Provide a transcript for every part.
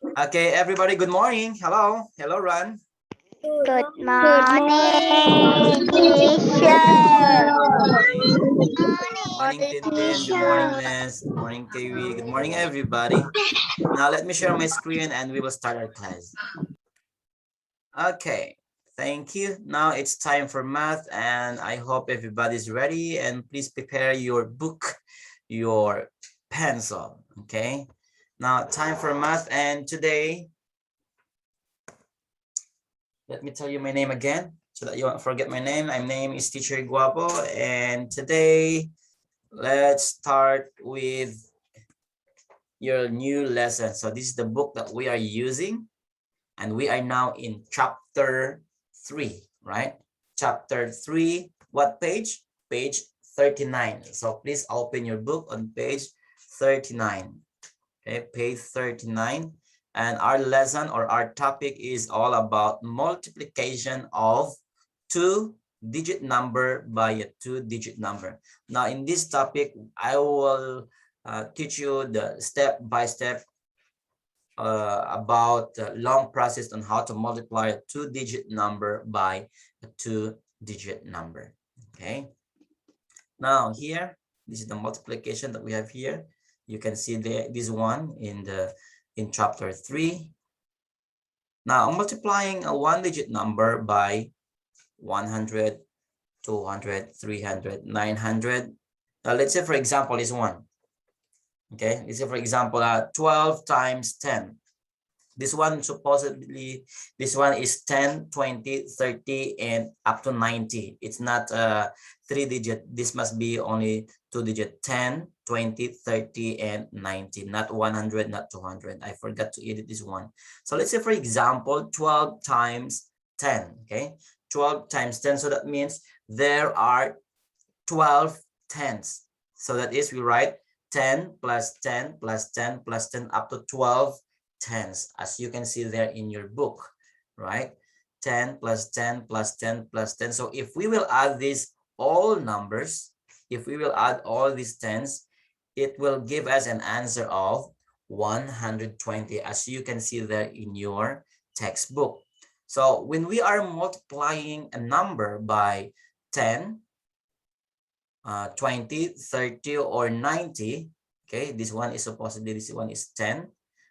Okay, everybody, good morning. Hello. Hello, Ron. Good Good morning, morning, teacher. Good morning. Good morning, Morning, Tintin. Good morning, teacher. Ness. Good morning, Kiwi. Good morning, everybody. Now, let me share my screen and we will start our class. Okay, thank you. Now it's time for math and I hope everybody's ready and please prepare your book, your pencil, okay? Now, time for math and today, let me tell you my name again so that you won't forget my name. My name is Teacher Gwapo and today, let's start with your new lesson. So this is the book that we are using and we are now in chapter 3, right? Chapter 3, what page? Page 39. So please open your book on page 39. Okay, page 39. And our lesson or our topic is all about multiplication of two-digit number by a two-digit number. Now, in this topic, I will teach you the step-by-step about long process on how to multiply a two-digit number by a two-digit number. Okay. Now here, this is the multiplication that we have here. You can see this one in chapter 3. Now I'm multiplying a one-digit number by 100, 200, 300, 900. Now let's say for example this one. Okay, let's say for example 12 times 10. This one supposedly, this one is 10, 20, 30, and up to 90. It's not a 3-digit. This must be only 2-digit, 10, 20, 30, and 90, not 100, not 200. I forgot to edit this one. So let's say, for example, 12 times 10, okay? 12 times 10, so that means there are 12 tens. So that is, we write 10 plus 10 plus 10 plus 10 up to 12 tens, as you can see there in your book, right? 10 plus 10 plus 10 plus 10. So if we will add these all numbers, if we will add all these tens, it will give us an answer of 120, as you can see there in your textbook. So when we are multiplying a number by 10, 20, 30, or 90, okay, this one is supposedly, this one is 10,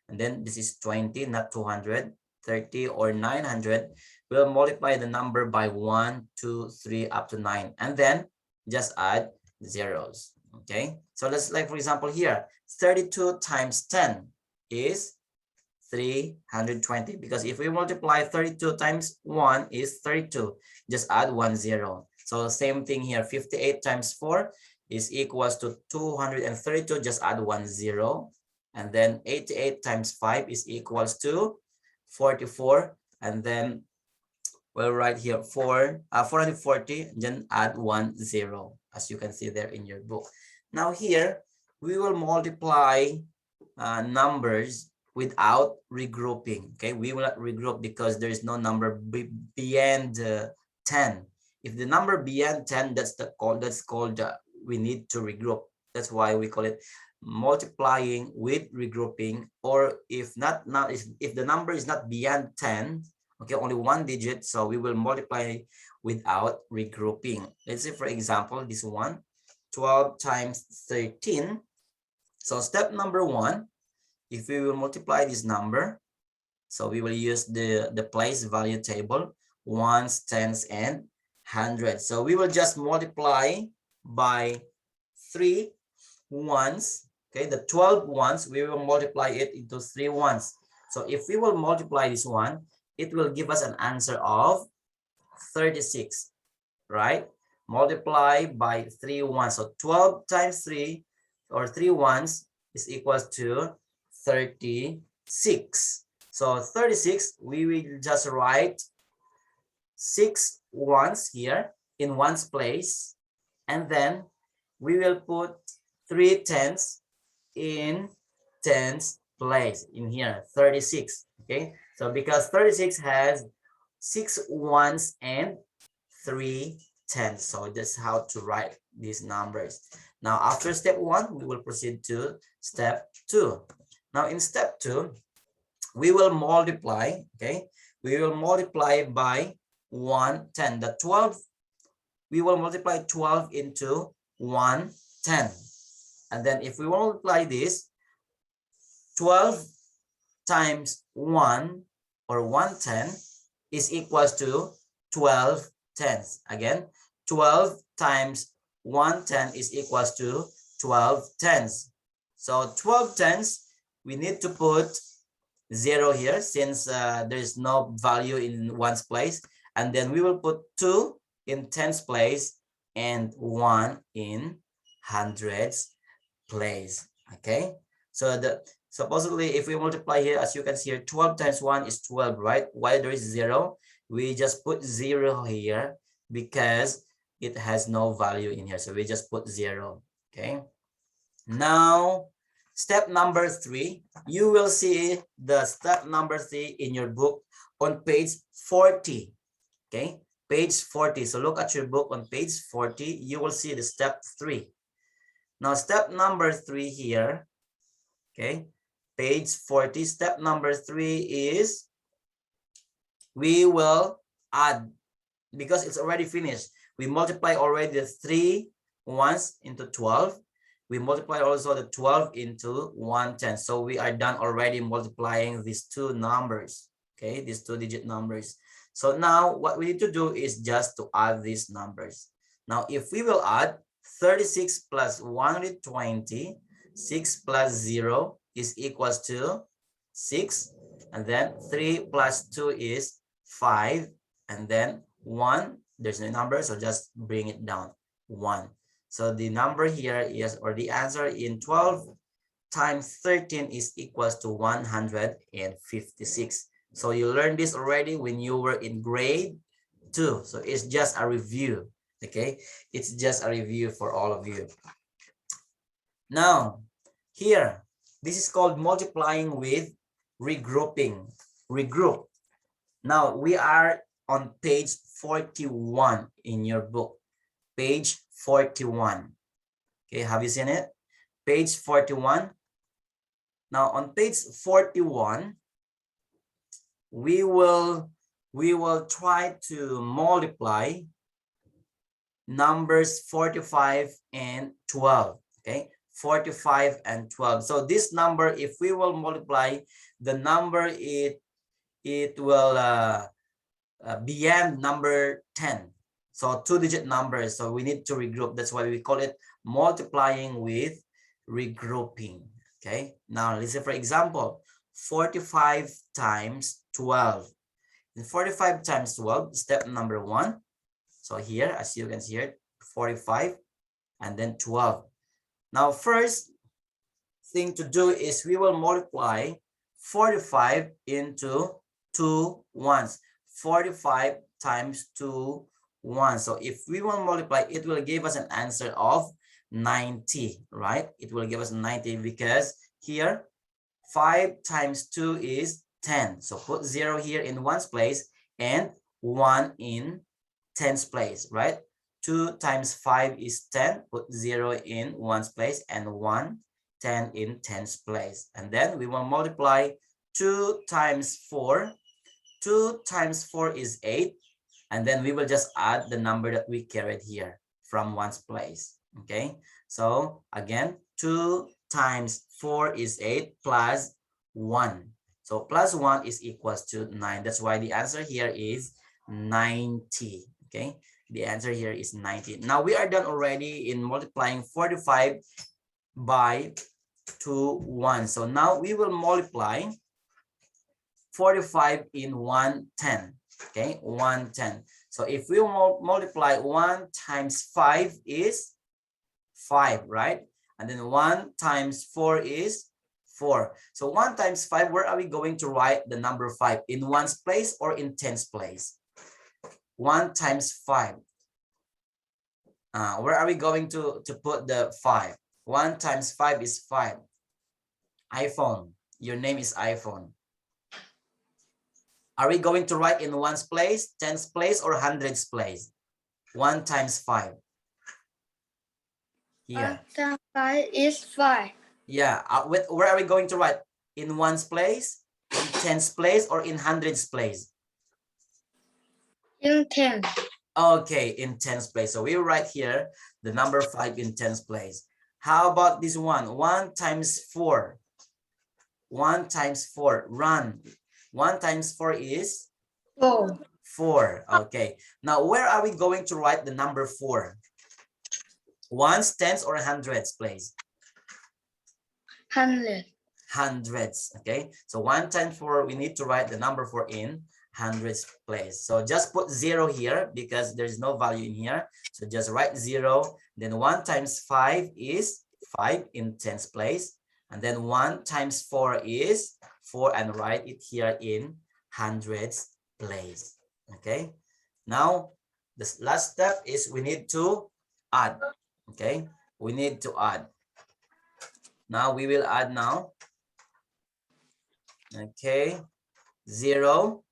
and then this is 20, not 200, 30, or 900. We'll multiply the number by 1, 2, 3, up to 9, and then just add zeros, okay? So let's, like for example here, 32 times 10 is 320, because if we multiply 32 times 1 is 32, just add 1 0. So same thing here, 58 times 4 is equals to 232, just add 1 0. And then 88 times 5 is equals to 44. And then we'll write here 440, then add 1 0, as you can see there in your book. Now here, we will multiply numbers without regrouping. Okay, we will not regroup because there is no number beyond 10. If the number beyond 10, that's called we need to regroup. That's why we call it multiplying with regrouping. Or if not, now if the number is not beyond 10, okay, only one digit, so we will multiply without regrouping. Let's say for example this one, 12 times 13. So step number 1, if we will multiply this number, so we will use the place value table, ones, tens, and hundreds. So we will just multiply by 3 ones. Okay, the 12 ones, we will multiply it into 3 ones. So if we will multiply this one, it will give us an answer of 36, right? Multiply by 3 ones. So 12 times 3 or 3 ones is equals to 36. So 36, we will just write 6 ones here in ones place, and then we will put 3 tens in tens place in here, 36. Okay, so because 36 has 6 ones and 3 tens, so that's how to write these numbers. Now after step 1, we will proceed to step 2. Now in step 2, we will multiply, okay? We will multiply by 110. The 12, we will multiply 12 into 110. And then if we multiply this, 12 times 1 or 110 is equals to 12 tenths. Again, 12 times 110 is equals to 12 tenths. So 12 tenths, we need to put 0 here since there is no value in ones place. And then we will put 2 in tens place and 1 in hundreds place. Okay, so the supposedly if we multiply here, as you can see here, 12 times 1 is 12, right? Why there is 0? We just put 0 here because it has no value in here, so we just put 0. Okay, now step number 3, you will see the step number 3 in your book on page 40. Okay, page 40. So look at your book on page 40, you will see the step 3. Now step number 3 here, okay, page 40, step number 3 is we will add, because it's already finished. We multiply already the 3 ones into 12. We multiply also the 12 into 110. So we are done already multiplying these two numbers, okay, these 2-digit numbers. So now what we need to do is just to add these numbers. Now if we will add 36 plus 120, 6 plus 0 is equals to 6, and then 3 plus 2 is 5, and then 1, there's no number, so just bring it down, 1. So the number here is, or the answer in 12 times 13 is equals to 156. So you learned this already when you were in grade 2. So it's just a review, okay? It's just a review for all of you. Now, here, this is called multiplying with regrouping. Regroup. Now, we are on page 41 in your book. Page 41. Okay, have you seen it? Page 41. Now, on page 41, we will try to multiply numbers 45 and 12. Okay, 45 and 12. So this number, if we will multiply the number, it will beyond number 10. So 2-digit numbers. So we need to regroup. That's why we call it multiplying with regrouping. Okay, now listen, for example, 45 times 12. And 45 times 12, step number 1. So here, as you can see here, 45 and then 12. Now, first thing to do is we will multiply 45 into 2 ones. 45 times 2 ones. So if we will multiply, it will give us an answer of 90, right? It will give us 90 because here 5 times 2 is 10. So put 0 here in ones place and 1 in tens place, right? 2 times 5 is 10. Put 0 in ones place and 10 in tens place. And then we will multiply 2 times 4. 2 times 4 is 8. And then we will just add the number that we carried here from ones place. Okay, so again, 2 times 4 is 8 plus 1. So plus 1 is equals to 9. That's why the answer here is 90. Okay, the answer here is 90. Now we are done already in multiplying 45 by 2 1. So now we will multiply 45 in 110. Okay, 110. So if we multiply 1 times 5 is 5, right? And then 1 times 4 is 4. So 1 times 5, where are we going to write the number 5? In ones place or in tens place? 1 times 5. Where are we going to put the 5? 1 times 5 is 5. iPhone. Your name is iPhone. Are we going to write in ones place, tens place, or hundreds place? 1 times 5. Here. 1 times 5 is 5. Yeah. Where are we going to write? In ones place, In tens place or in hundreds place? In 10. Okay, in tens place. So we write here the number 5 in tens place. How about this one? 1 times 4. 1 times 4. Run. 1 times 4 is? 4. 4. Okay. Now, where are we going to write the number 4? Ones, tens, or hundreds, please? 100. Hundreds. Okay. So 1 times 4, we need to write the number 4 in hundreds place. So just put 0 here because there's no value in here. So just write 0. Then 1 times 5 is 5 in tens place. And then 1 times 4 is 4, and write it here in hundreds place. Okay. Now, the last step is we need to add. Okay. We need to add. Now we will add now. Okay. 0,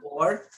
4,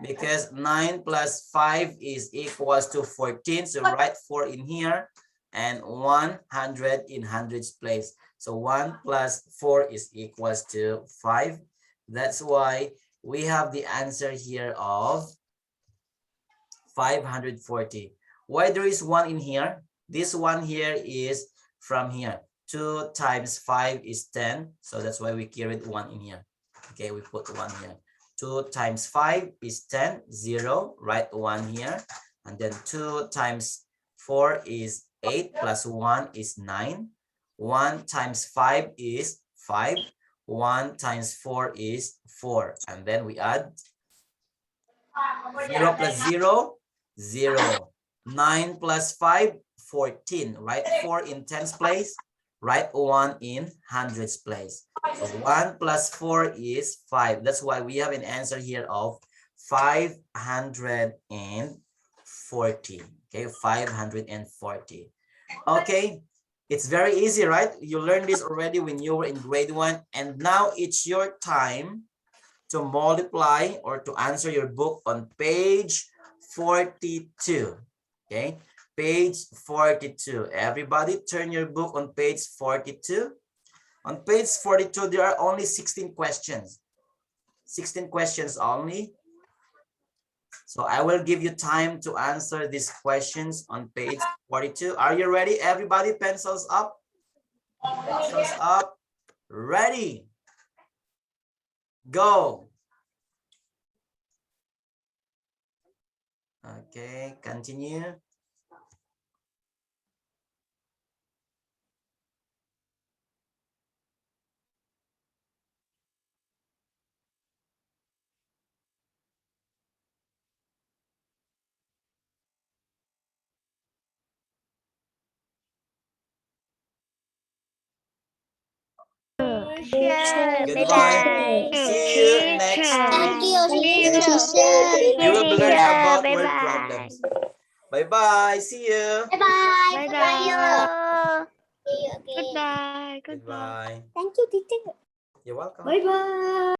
because 9 plus 5 is equals to 14. So write 4 in here and 100 in hundreds place. So 1 plus 4 is equals to 5. That's why we have the answer here of 540. Why there is 1 in here? This one here is from here. 2 times 5 is 10. So that's why we carried 1 in here. Okay, we put 1 here. 2 times 5 is 10. 0. Write 1 here. And then 2 times 4 is 8 plus 1 is 9. 1 times 5 is 5. 1 times 4 is 4. And then we add 0 plus 0, 0. 9 plus 5, 14. Write 4 in tens place. Write 1 in hundreds place. So 1 plus 4 is 5. That's why we have an answer here of 540. Okay, 540. Okay, it's very easy, right? You learned this already when you were in grade 1. And now it's your time to multiply or to answer your book on page 42. Okay, page 42. Everybody turn your book on page 42. On page 42, there are only 16 questions. 16 questions only. So I will give you time to answer these questions on page 42. Are you ready? Everybody, pencils up. Pencils up. Ready. Go. Okay, continue. Goodbye. See you next Thank week. you, teacher. You will learn about Bye word bye. problems. Bye-bye. See you. Bye bye. Bye. See you again. Goodbye. Goodbye. Goodbye. Thank you, teacher. You're welcome. Bye bye.